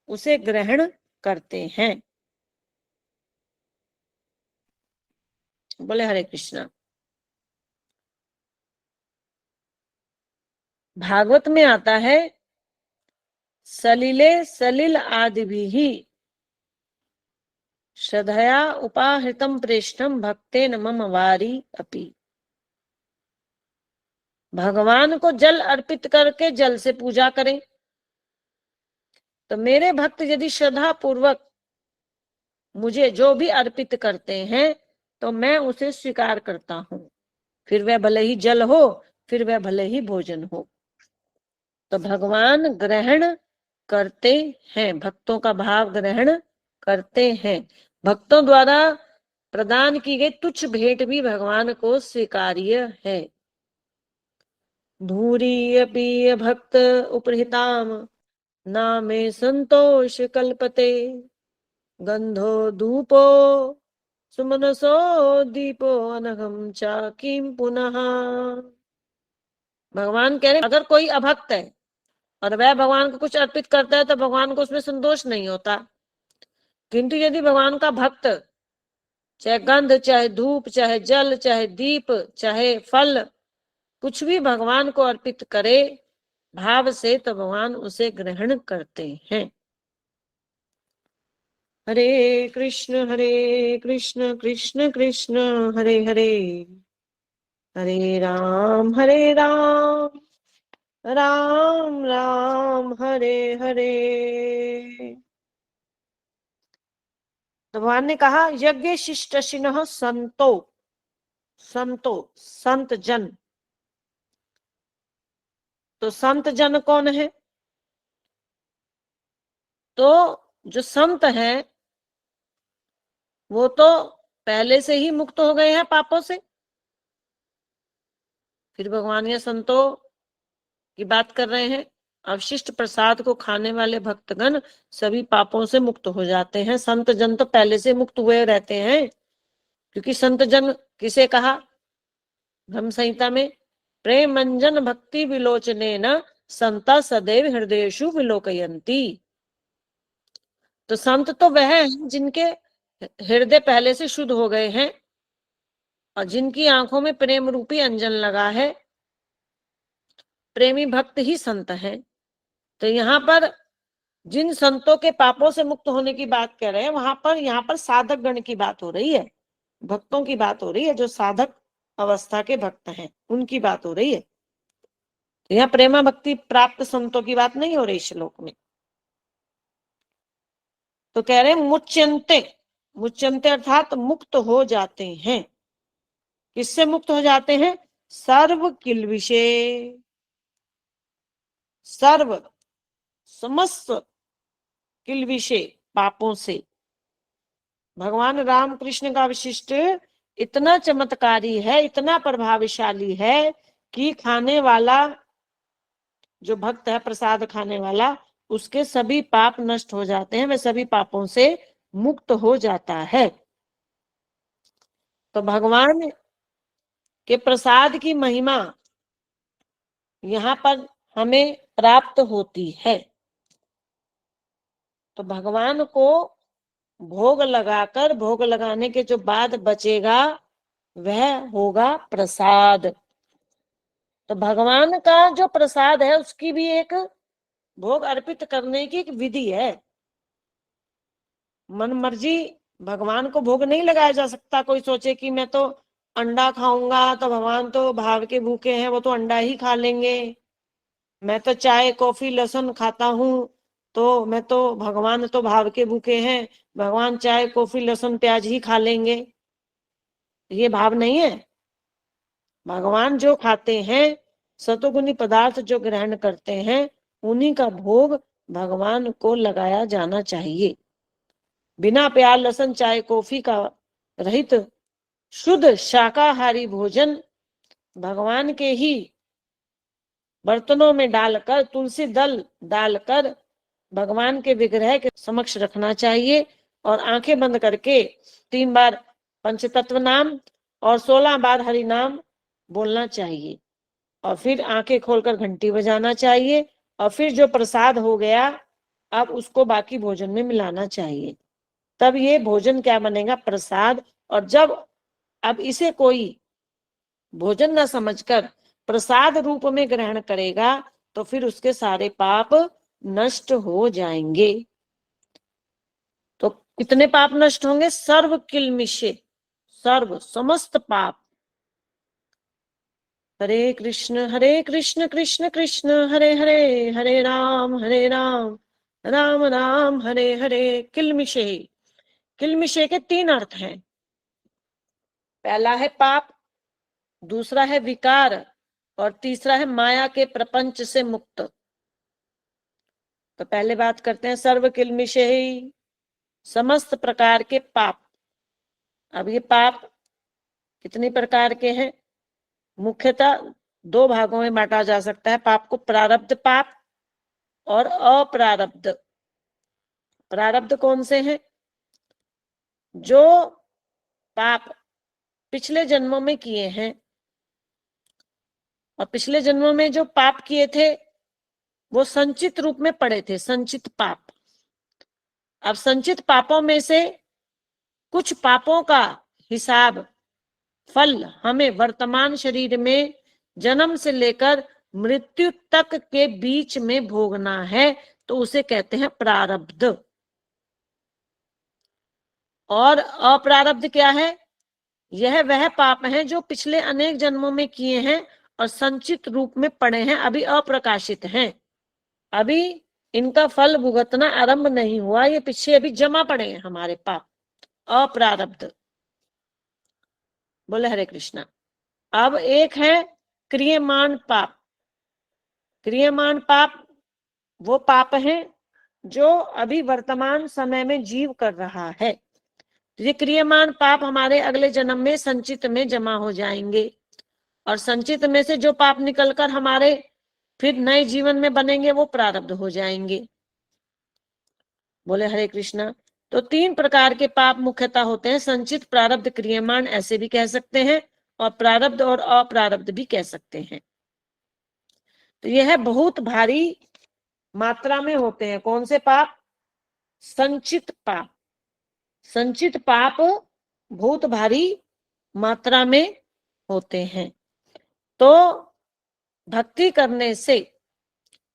उसे ग्रहण करते हैं। बोले हरे कृष्णा। भागवत में आता है, सलिले सलिल आदि भी श्रद्धया उपाहृतम प्रेष्ठम भक्तेन मम वारी अपि। भगवान को जल अर्पित करके जल से पूजा करें, तो मेरे भक्त यदि श्रद्धा पूर्वक मुझे जो भी अर्पित करते हैं, तो मैं उसे स्वीकार करता हूं, फिर वह भले ही जल हो, फिर वह भले ही भोजन हो। तो भगवान ग्रहण करते हैं, भक्तों का भाव ग्रहण करते हैं। भक्तों द्वारा प्रदान की गई तुच्छ भेंट भी भगवान को स्वीकार्य है। धूरीय पीय भक्त उपहृताम नामे संतोष कल्पते, गंधो धूपो सुमनसो दीपो अनघम चा किम पुनः। भगवान कह रहे अगर कोई अभक्त है और वह भगवान को कुछ अर्पित करता है, तो भगवान को उसमें संतोष नहीं होता। किंतु यदि भगवान का भक्त चाहे गंध, चाहे धूप, चाहे जल, चाहे दीप, चाहे फल, कुछ भी भगवान को अर्पित करे भाव से, तो भगवान उसे ग्रहण करते हैं। हरे कृष्ण कृष्ण कृष्ण हरे हरे, हरे राम राम राम हरे हरे। तो भगवान ने कहा, यज्ञ शिष्टशिनः संतो, संतो संत जन। तो संत जन कौन है? तो जो संत है वो तो पहले से ही मुक्त हो गए हैं पापों से। फिर भगवान या संतों की बात कर रहे हैं। अवशिष्ट प्रसाद को खाने वाले भक्तगण सभी पापों से मुक्त हो जाते हैं। संत जन तो पहले से मुक्त हुए रहते हैं, क्योंकि संत जन किसे कहा ब्रह्म संहिता में? प्रेमंजन भक्ति विलोचने न संता सदैव हृदयेषु विलोकयन्ति। तो संत तो वह हैं जिनके हृदय पहले से शुद्ध हो गए हैं और जिनकी आंखों में प्रेम रूपी अंजन लगा है। प्रेमी भक्त ही संत हैं। तो यहाँ पर जिन संतों के पापों से मुक्त होने की बात कर रहे हैं, वहां पर यहाँ पर साधक गण की बात हो रही है, भक्तों की बात हो रही है, जो साधक अवस्था के भक्त हैं उनकी बात हो रही है। तो यहाँ प्रेमा भक्ति प्राप्त संतों की बात नहीं हो रही श्लोक में। तो कह रहे हैं मुच्यन्ते, मुच्यन्ते अर्थात मुक्त हो जाते हैं। किससे मुक्त हो जाते हैं? सर्व किल्बिषे, सर्व समस्त किल्बिषे पापों से। भगवान राम कृष्ण का विशिष्ट इतना चमत्कारी है, इतना प्रभावशाली है कि खाने वाला जो भक्त है, प्रसाद खाने वाला, उसके सभी पाप नष्ट हो जाते हैं, वह सभी पापों से मुक्त हो जाता है। तो भगवान के प्रसाद की महिमा यहाँ पर हमें प्राप्त होती है। तो भगवान को भोग लगाकर, भोग लगाने के जो बाद बचेगा वह होगा प्रसाद। तो भगवान का जो प्रसाद है उसकी भी एक भोग अर्पित करने की एक विधि है। मन मर्जी भगवान को भोग नहीं लगाया जा सकता। कोई सोचे कि मैं तो अंडा खाऊंगा तो भगवान तो भाव के भूखे हैं, वो तो अंडा ही खा लेंगे। मैं तो चाय कॉफी लहसुन खाता हूँ तो मैं तो, भगवान तो भाव के भूखे हैं, भगवान चाय कॉफी लहसुन प्याज ही खा लेंगे, ये भाव नहीं है। भगवान जो खाते हैं, सतोगुणी पदार्थ जो ग्रहण करते हैं, उन्हीं का भोग भगवान को लगाया जाना चाहिए। बिना प्याज लहसुन चाय कॉफी का रहित शुद्ध शाकाहारी भोजन भगवान के ही बर्तनों में डालकर, तुलसी दल डालकर भगवान के विग्रह के समक्ष रखना चाहिए और आंखें बंद करके 3 बार पंचतत्व नाम और 16 बार हरि नाम बोलना चाहिए और फिर आंखें खोलकर घंटी बजाना चाहिए और फिर जो प्रसाद हो गया अब उसको बाकी भोजन में मिलाना चाहिए। तब ये भोजन क्या बनेगा? प्रसाद। और जब अब इसे कोई भोजन न समझकर प्रसाद रूप में ग्रहण करेगा तो फिर उसके सारे पाप नष्ट हो जाएंगे। तो कितने पाप नष्ट होंगे? सर्व किल्मिषे, सर्व समस्त पाप। हरे कृष्ण कृष्ण कृष्ण हरे हरे, हरे राम राम राम हरे हरे। किल्मिषे, किल्मिषे के 3 अर्थ हैं। पहला है पाप, दूसरा है विकार और तीसरा है माया के प्रपंच से मुक्त। तो पहले बात करते हैं सर्व किल्मिषे, समस्त प्रकार के पाप। अब ये पाप कितनी प्रकार के हैं? मुख्यतः 2 भागों में बांटा जा सकता है पाप को, प्रारब्ध पाप और अप्रारब्ध। प्रारब्ध कौन से हैं? जो पाप पिछले जन्मों में किए हैं, और पिछले जन्मों में जो पाप किए थे वो संचित रूप में पड़े थे, संचित पाप। अब संचित पापों में से कुछ पापों का हिसाब, फल हमें वर्तमान शरीर में जन्म से लेकर मृत्यु तक के बीच में भोगना है, तो उसे कहते हैं प्रारब्ध। और अप्रारब्ध क्या है? यह वह पाप हैं जो पिछले अनेक जन्मों में किए हैं और संचित रूप में पड़े हैं, अभी अप्रकाशित हैं, अभी इनका फल भुगतना आरंभ नहीं हुआ, ये पीछे अभी जमा पड़े हैं हमारे पाप, अप्रारब्ध। बोले हरे कृष्णा। अब एक है क्रियमाण पाप। क्रियमाण पाप वो पाप है जो अभी वर्तमान समय में जीव कर रहा है। ये क्रियमाण पाप हमारे अगले जन्म में संचित में जमा हो जाएंगे और संचित में से जो पाप निकलकर हमारे फिर नए जीवन में बनेंगे वो प्रारब्ध हो जाएंगे। बोले हरे कृष्णा। तो 3 प्रकार के पाप मुख्यतः होते हैं, संचित, प्रारब्ध, क्रियमाण ऐसे भी कह सकते हैं और प्रारब्ध और अप्रारब्ध भी कह सकते हैं। तो यह बहुत भारी मात्रा में होते हैं। कौन से पाप? संचित पाप। संचित पाप बहुत भारी मात्रा में होते हैं। तो भक्ति करने से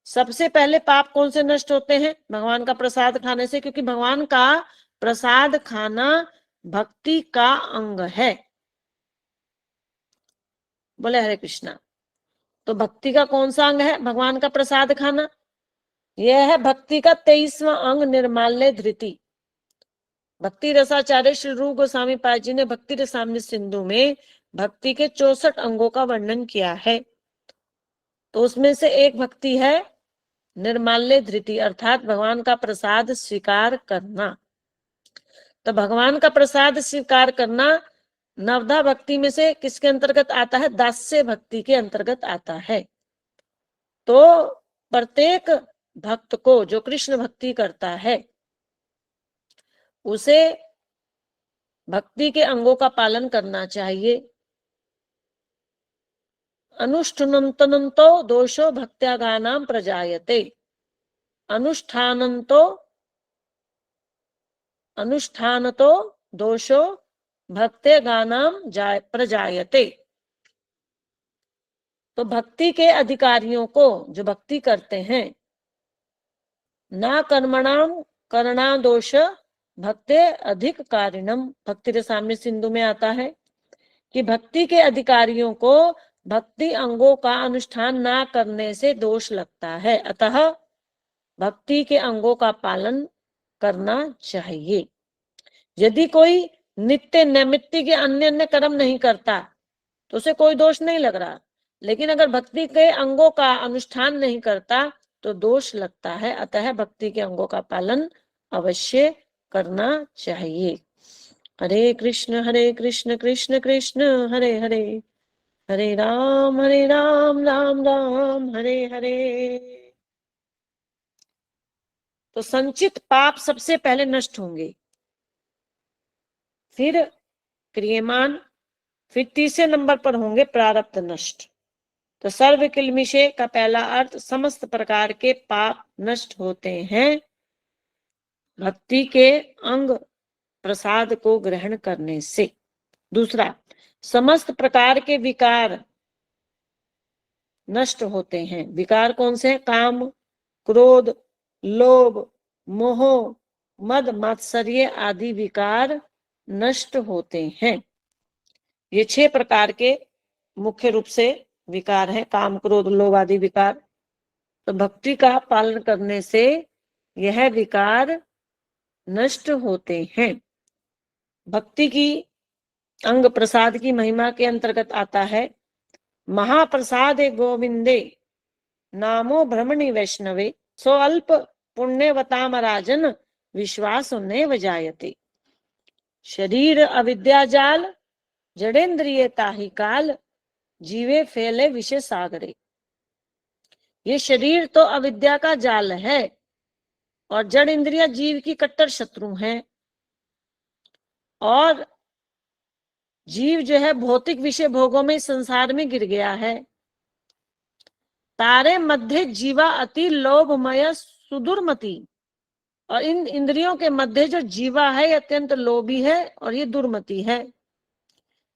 सबसे पहले पाप कौन से नष्ट होते हैं? भगवान का प्रसाद खाने से, क्योंकि भगवान का प्रसाद खाना भक्ति का अंग है। बोले हरे कृष्णा। तो भक्ति का कौन सा अंग है? भगवान का प्रसाद खाना। यह है भक्ति का 23वां अंग, निर्माल्य धृति। भक्ति रसाचार्य श्री रूप गोस्वामी पाद जी ने भक्ति रसामृत सिंधु में भक्ति के 64 अंगों का वर्णन किया है। तो उसमें से एक भक्ति है निर्माल्य धृति, अर्थात भगवान का प्रसाद स्वीकार करना। तो भगवान का प्रसाद स्वीकार करना नवधा भक्ति में से किसके अंतर्गत आता है? दास्य भक्ति के अंतर्गत आता है। तो प्रत्येक भक्त को जो कृष्ण भक्ति करता है उसे भक्ति के अंगों का पालन करना चाहिए। अनुष्ठुनंतनंतो दोषो भक्त्यागानां प्रजायते। अनुष्ठानतो दोषो भक्त्यागानां प्रजायते। तो भक्ति के अधिकारियों को, जो भक्ति करते हैं, ना कर्मणाम करना दोष भक्ते अधिक कारिणम, भक्ति रसामृत सिंधु में आता है कि भक्ति के अधिकारियों को भक्ति अंगों का अनुष्ठान ना करने से दोष लगता है। अतः भक्ति के अंगों का पालन करना चाहिए। यदि कोई नित्य नैमित्तिक के अन्य अन्य कर्म नहीं करता तो उसे कोई दोष नहीं लग रहा, लेकिन अगर भक्ति के अंगों का अनुष्ठान नहीं करता तो दोष लगता है। अतः भक्ति के अंगों का पालन अवश्य करना चाहिए। हरे कृष्ण कृष्ण कृष्ण हरे हरे, हरे राम राम राम हरे हरे। तो संचित पाप सबसे पहले नष्ट होंगे, फिर क्रियमान, फिर तीसरे नंबर पर होंगे प्रारब्ध नष्ट। तो सर्व किल्मिषे का पहला अर्थ समस्त प्रकार के पाप नष्ट होते हैं भक्ति के अंग प्रसाद को ग्रहण करने से। दूसरा, समस्त प्रकार के विकार नष्ट होते हैं। विकार कौन से हैं? काम, क्रोध, लोभ, मोह, मद, मात्सर्य आदि विकार नष्ट होते हैं। ये 6 प्रकार के मुख्य रूप से विकार है, काम, क्रोध, लोभ आदि विकार। तो भक्ति का पालन करने से यह विकार नष्ट होते हैं। भक्ति की अंग प्रसाद की महिमा के अंतर्गत आता है, महाप्रसादे गोविंदे नामो भ्रमणि वैष्णवे सो अल्प पुण्यवताम राजन विश्वास नैव जायते। शरीर अविद्या जाल जड़ेन्द्रिय ताहि काल जीवे फैले विषय सागरे। ये शरीर तो अविद्या का जाल है और जड़ इंद्रिया जीव की कट्टर शत्रु हैं, और जीव जो है भौतिक विषय भोगों में संसार में गिर गया है। तारे मध्य जीवा अति लोभमय सुदुर्मति, और इन इंद्रियों के मध्य जो जीवा है अत्यंत लोभी है और ये दुर्मति है।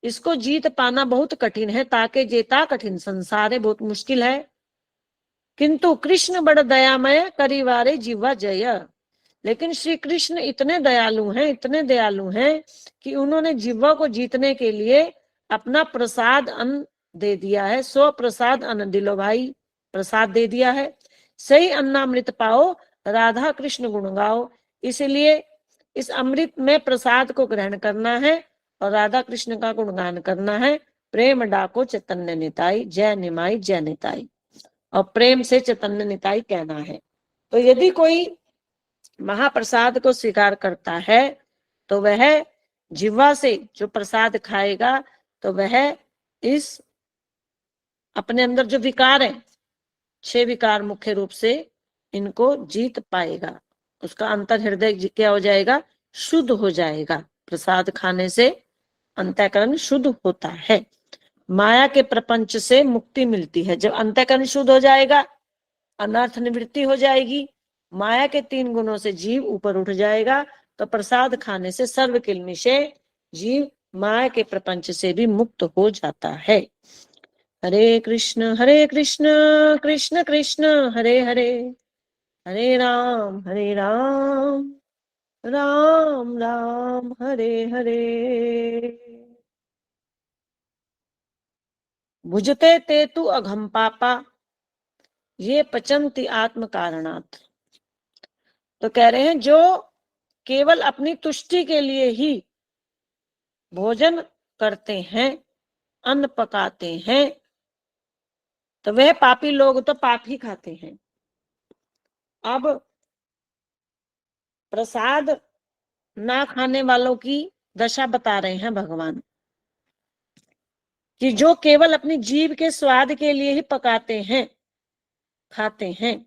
इसको जीत पाना बहुत कठिन है, ताके जेता कठिन संसार है, बहुत मुश्किल है। किंतु कृष्ण बड़ दयामय करिवारे जीवा जय। लेकिन श्री कृष्ण इतने दयालु हैं, इतने दयालु हैं कि उन्होंने जीवा को जीतने के लिए अपना प्रसाद अन्न दे दिया है। सो प्रसाद अन्न दिलो भाई, प्रसाद दे दिया है। सही अन्नामृत पाओ राधा कृष्ण गुण गाओ। इसलिए इस अमृत में प्रसाद को ग्रहण करना है और राधा कृष्ण का गुणगान करना है। प्रेम डाको चैतन्य निताई, जय निमाई जय निताई, और प्रेम से चैतन्य निताई कहना है। तो यदि कोई महाप्रसाद को स्वीकार करता है तो वह जिह्वा से जो प्रसाद खाएगा तो वह इस अपने अंदर जो विकार है, 6 विकार मुख्य रूप से, इनको जीत पाएगा। उसका अंतर हृदय क्या हो जाएगा? शुद्ध हो जाएगा। प्रसाद खाने से अंतःकरण शुद्ध होता है, माया के प्रपंच से मुक्ति मिलती है। जब अंतःकरण शुद्ध हो जाएगा, अनर्थ निवृत्ति हो जाएगी, माया के 3 गुणों से जीव ऊपर उठ जाएगा, तो प्रसाद खाने से सर्व किल्मिषे जीव माया के प्रपंच से भी मुक्त हो जाता है। हरे कृष्ण कृष्ण कृष्ण हरे हरे, हरे राम राम राम हरे हरे। भुजते ते तु अघम पापा ये पचंती आत्म कारणात्। तो कह रहे हैं जो केवल अपनी तुष्टि के लिए ही भोजन करते हैं, अन्न पकाते हैं, तो वह पापी लोग तो पाप ही खाते हैं। अब प्रसाद ना खाने वालों की दशा बता रहे हैं भगवान, कि जो केवल अपनी जीभ के स्वाद के लिए ही पकाते हैं, खाते हैं,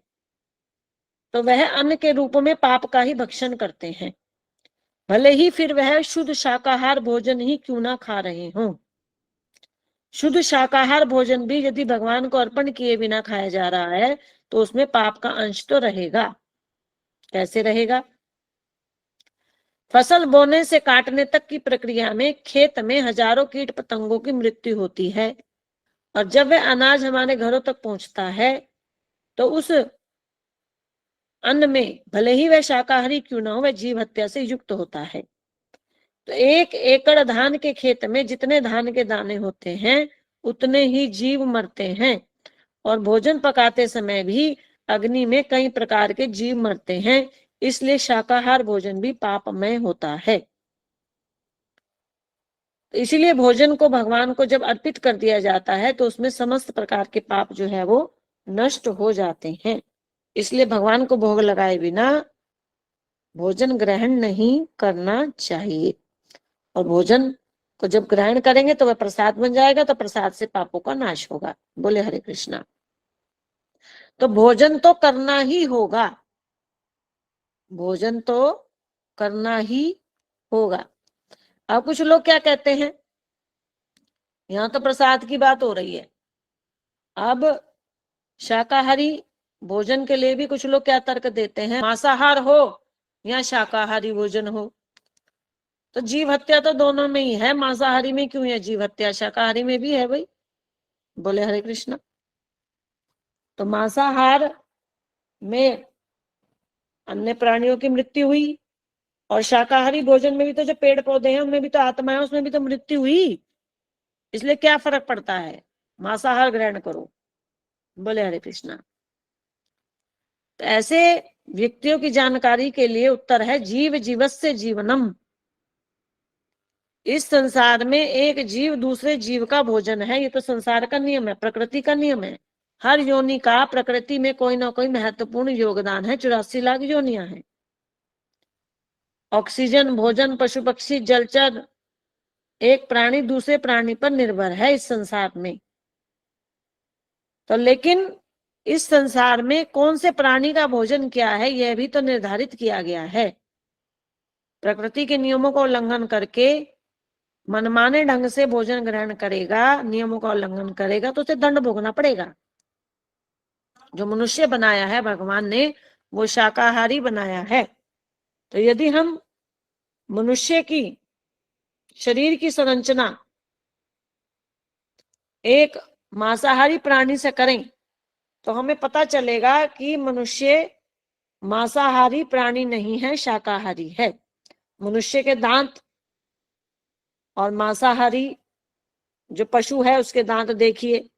तो वह अन्न के रूप में पाप का ही भक्षण करते हैं, भले ही फिर वह शुद्ध शाकाहार भोजन ही क्यों ना खा रहे हों। शुद्ध शाकाहार भोजन भी यदि भगवान को अर्पण किए बिना खाया जा रहा है तो उसमें पाप का अंश तो रहेगा। कैसे रहेगा? फसल बोने से काटने तक की प्रक्रिया में खेत में हजारों कीट पतंगों की मृत्यु होती है, और जब वह अनाज हमारे घरों तक पहुंचता है तो उस अन्न में, भले ही वह शाकाहारी क्यों ना हो, वह जीव हत्या से युक्त होता है। तो 1 एकड़ धान के खेत में जितने धान के दाने होते हैं उतने ही जीव मरते हैं, और भोजन पकाते समय भी अग्नि में कई प्रकार के जीव मरते हैं, इसलिए शाकाहार भोजन भी पापमय होता है। इसीलिए भोजन को भगवान को जब अर्पित कर दिया जाता है तो उसमें समस्त प्रकार के पाप जो है वो नष्ट हो जाते हैं। इसलिए भगवान को भोग लगाए बिना भोजन ग्रहण नहीं करना चाहिए। और भोजन को जब ग्रहण करेंगे तो वह प्रसाद बन जाएगा, तो प्रसाद से पापों का नाश होगा। बोले हरे कृष्णा। तो भोजन तो करना ही होगा, भोजन तो करना ही होगा। अब कुछ लोग क्या कहते हैं, यहाँ तो प्रसाद की बात हो रही है, अब शाकाहारी भोजन के लिए भी कुछ लोग क्या तर्क देते हैं, मांसाहार हो या शाकाहारी भोजन हो, तो जीव हत्या तो दोनों में ही है, मांसाहारी में क्यों है जीव हत्या, शाकाहारी में भी है भाई। बोले हरे कृष्णा। तो मांसाहार में अन्य प्राणियों की मृत्यु हुई, और शाकाहारी भोजन में भी तो जो पेड़ पौधे हैं उनमें भी तो आत्मा है, उसमें भी तो मृत्यु हुई। इसलिए क्या फर्क पड़ता है, मांसाहार ग्रहण करो। बोले हरे कृष्णा। तो ऐसे व्यक्तियों की जानकारी के लिए उत्तर है, जीव जीवस्य जीवनम। इस संसार में एक जीव दूसरे जीव का भोजन है, ये तो संसार का नियम है, प्रकृति का नियम है। हर योनि का प्रकृति में कोई ना कोई महत्वपूर्ण योगदान है। 84 लाख योनियां हैं। ऑक्सीजन, भोजन, पशु पक्षी, जलचर, एक प्राणी दूसरे प्राणी पर निर्भर है इस संसार में। तो लेकिन इस संसार में कौन से प्राणी का भोजन क्या है यह भी तो निर्धारित किया गया है। प्रकृति के नियमों का उल्लंघन करके मनमाने ढंग से भोजन ग्रहण करेगा, नियमों का उल्लंघन करेगा, तो उसे दंड भोगना पड़ेगा। जो मनुष्य बनाया है भगवान ने वो शाकाहारी बनाया है। तो यदि हम मनुष्य की शरीर की संरचना एक मांसाहारी प्राणी से करें तो हमें पता चलेगा कि मनुष्य मांसाहारी प्राणी नहीं है, शाकाहारी है। मनुष्य के दांत और मांसाहारी जो पशु है उसके दांत देखिए।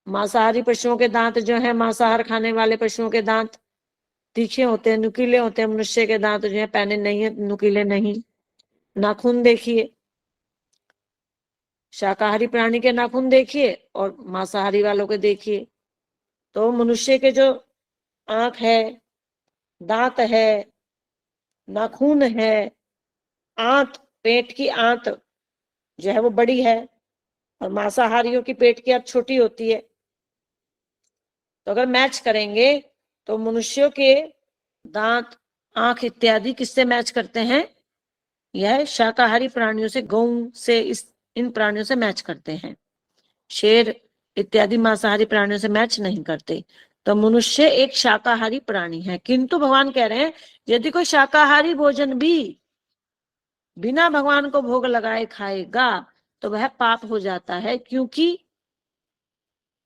मांसाहारी पशुओं के दांत जो है, मांसाहार खाने वाले पशुओं के दांत तीखे होते हैं, नुकीले होते हैं। मनुष्य के दांत जो है पैने नहीं है, नुकीले नहीं। नाखून देखिए, शाकाहारी प्राणी के नाखून देखिए और मांसाहारी वालों के देखिए। तो मनुष्य के जो आंख है, दांत है, नाखून है, आंत, पेट की आंत जो है वो बड़ी है, और मांसाहारियों की पेट की आंत छोटी होती है। तो अगर मैच करेंगे तो मनुष्यों के दांत, आंख इत्यादि किससे मैच करते हैं, यह शाकाहारी प्राणियों से, गौ से, इन प्राणियों से मैच करते हैं। शेर इत्यादि मांसाहारी प्राणियों से मैच नहीं करते। तो मनुष्य एक शाकाहारी प्राणी है। किंतु भगवान कह रहे हैं यदि कोई शाकाहारी भोजन भी बिना भगवान को भोग लगाए खाएगा तो वह पाप हो जाता है, क्योंकि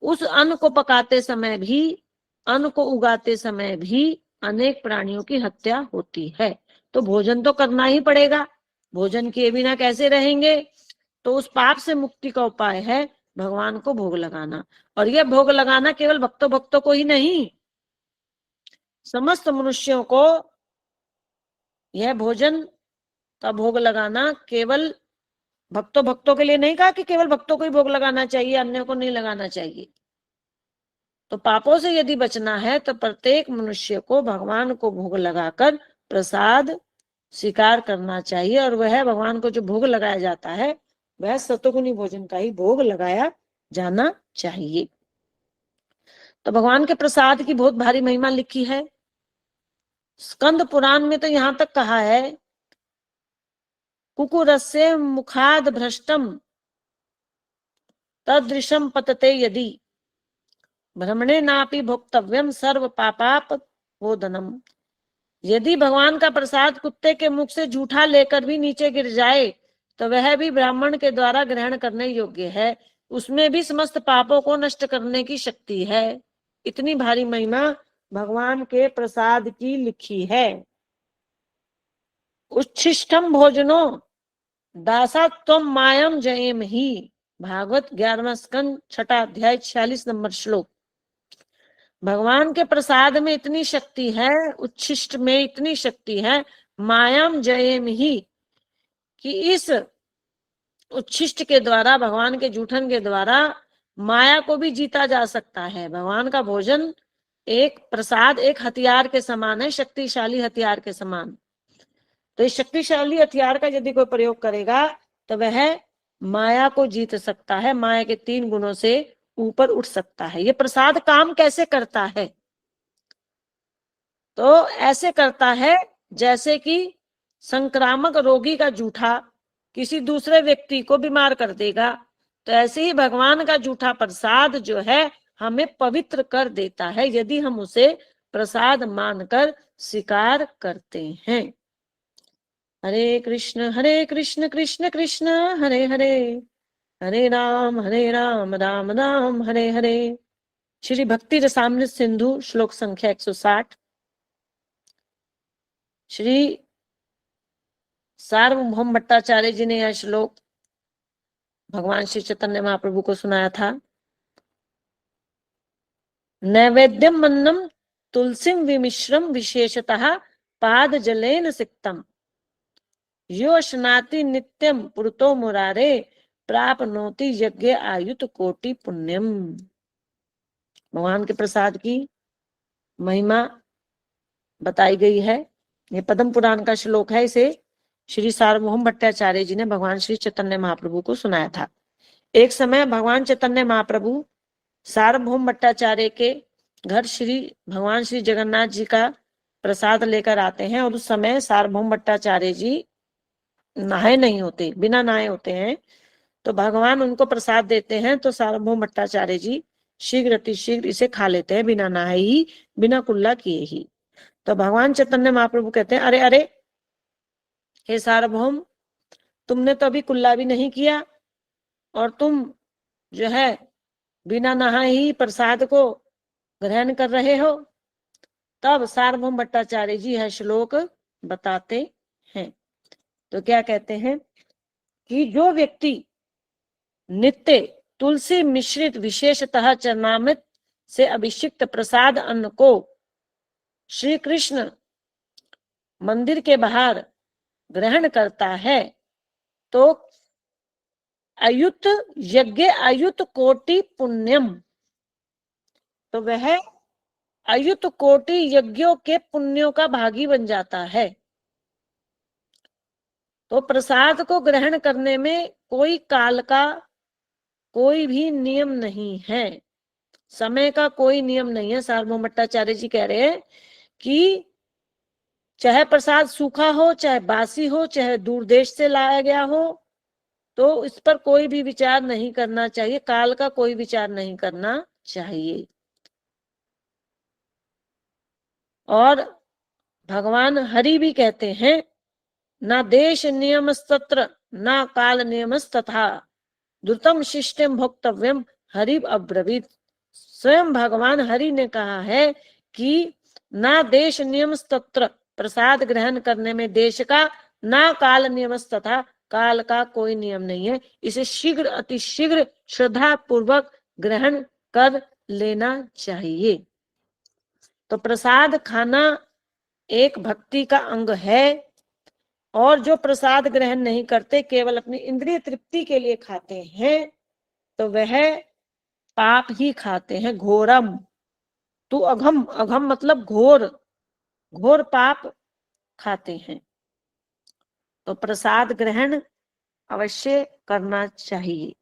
उस अन्न को पकाते समय भी, अन्न को उगाते समय भी अनेक प्राणियों की हत्या होती है। तो भोजन तो करना ही पड़ेगा, भोजन किए बिना कैसे रहेंगे। तो उस पाप से मुक्ति का उपाय है भगवान को भोग लगाना। और यह भोग लगाना केवल भक्तों को ही नहीं, समस्त मनुष्यों को यह भोजन का भोग लगाना, केवल भक्तों के लिए नहीं कहा कि केवल भक्तों को ही भोग लगाना चाहिए, अन्य को नहीं लगाना चाहिए। तो पापों से यदि बचना है तो प्रत्येक मनुष्य को भगवान को भोग लगाकर प्रसाद स्वीकार करना चाहिए। और वह भगवान को जो भोग लगाया जाता है वह सतोगुनी भोजन का ही भोग लगाया जाना चाहिए। तो भगवान के प्रसाद की बहुत भारी महिमा लिखी है। स्कंद पुराण में तो यहां तक कहा है, कुकुरस्य मुखाद भ्रष्टम तदृशम पतते यदि भ्रमणे नापि भोक्तव्यम सर्व पापाप वोदनम। यदि भगवान का प्रसाद कुत्ते के मुख से जूठा लेकर भी नीचे गिर जाए तो वह भी ब्राह्मण के द्वारा ग्रहण करने योग्य है, उसमें भी समस्त पापों को नष्ट करने की शक्ति है। इतनी भारी महिमा भगवान के प्रसाद की लिखी है। उच्छिष्टम भोजनो दासा त्वम मायम जयम ही। भागवत 11वां स्कंद 6वां अध्याय 46 नंबर श्लोक। भगवान के प्रसाद में इतनी शक्ति है, उच्छिष्ट में इतनी शक्ति है, मायाम जयेम ही, कि इस उच्छिष्ट के द्वारा, भगवान के जूठन के द्वारा माया को भी जीता जा सकता है। भगवान का भोजन एक प्रसाद, एक हथियार के समान है, शक्तिशाली हथियार के समान। तो इस शक्तिशाली हथियार का यदि कोई प्रयोग करेगा तो वह माया को जीत सकता है, माया के 3 गुणों से ऊपर उठ सकता है। ये प्रसाद काम कैसे करता है? तो ऐसे करता है जैसे कि संक्रामक रोगी का जूठा किसी दूसरे व्यक्ति को बीमार कर देगा, तो ऐसे ही भगवान का जूठा प्रसाद जो है हमें पवित्र कर देता है, यदि हम उसे प्रसाद मानकर स्वीकार करते हैं। हरे कृष्ण कृष्ण कृष्ण हरे हरे, हरे राम राम राम हरे हरे। श्री भक्ति रसामृत सिंधु श्लोक संख्या 160। श्री सार्वभौम भट्टाचार्य जी ने यह श्लोक भगवान श्री चैतन्य महाप्रभु को सुनाया था। नैवेद्यम मन्नम तुलसीम विमिश्रम विशेषतः पाद जलेन सिक्तम, यो स्नाति नित्यम पुरतो मुरारे प्राप्नोति यज्ञ आयुत कोटि पुण्यम। भगवान के प्रसाद की महिमा बताई गई है। ये पद्म पुराण का श्लोक है। इसे श्री सार्वभौम भट्टाचार्य जी ने भगवान श्री चैतन्य महाप्रभु को सुनाया था। एक समय भगवान चैतन्य महाप्रभु सार्वभौम भट्टाचार्य के घर श्री भगवान श्री जगन्नाथ जी का प्रसाद लेकर आते हैं, और उस समय सार्वभौम भट्टाचार्य जी नहाए नहीं होते, बिना नहाए होते हैं। तो भगवान उनको प्रसाद देते हैं, तो सार्वभौम भट्टाचार्य जी शीघ्र अतिशीघ्र इसे खा लेते हैं, बिना नहाए ही, बिना कुल्ला किए ही। तो भगवान चैतन्य महाप्रभु कहते हैं, अरे अरे हे सार्वभौम, तुमने तो अभी कुल्ला भी नहीं किया और तुम जो है बिना नहाए ही प्रसाद को ग्रहण कर रहे हो। तब सार्वभौम भट्टाचार्य जी यह श्लोक बताते हैं। तो क्या कहते हैं कि जो व्यक्ति नित्य तुलसी मिश्रित विशेषतः चरणामृत से अभिषिक्त प्रसाद अन्न को श्री कृष्ण मंदिर के बाहर ग्रहण करता है, तो अयुत यज्ञ अयुत कोटि पुण्यम, तो वह अयुत कोटि यज्ञों के पुण्यों का भागी बन जाता है। तो प्रसाद को ग्रहण करने में कोई काल का कोई भी नियम नहीं है, समय का कोई नियम नहीं है। सार्वभौम भट्टाचार्य जी कह रहे हैं कि चाहे प्रसाद सूखा हो, चाहे बासी हो, चाहे दूर देश से लाया गया हो, तो इस पर कोई भी विचार नहीं करना चाहिए, काल का कोई विचार नहीं करना चाहिए। और भगवान हरि भी कहते हैं, ना देश नियमस्तत्र ना काल नियमस्तथा द्रुतम शिष्टम भोक्तव्यम हरि अब्रवीत। स्वयं भगवान हरि ने कहा है कि ना देश नियमस्तत्र, प्रसाद ग्रहण करने में देश का, ना काल नियमस्तथा, काल का कोई नियम नहीं है। इसे शीघ्र अतिशीघ्र श्रद्धा पूर्वक ग्रहण कर लेना चाहिए। तो प्रसाद खाना एक भक्ति का अंग है, और जो प्रसाद ग्रहण नहीं करते, केवल अपनी इंद्रिय तृप्ति के लिए खाते हैं, तो वह पाप ही खाते हैं। घोरम तू अघम, अघम मतलब घोर, घोर पाप खाते हैं। तो प्रसाद ग्रहण अवश्य करना चाहिए।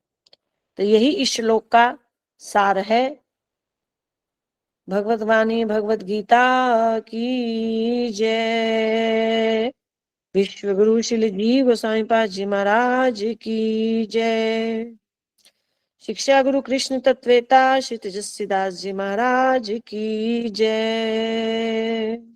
तो यही इस श्लोक का सार है। भगवत वाणी भगवत गीता की जय। विश्व गुरु श्री जीव गोस्वामी पाद जी महाराज की जय। शिक्षा गुरु कृष्ण तत्वेता श्री तेजस्वी दास जी महाराज की जय।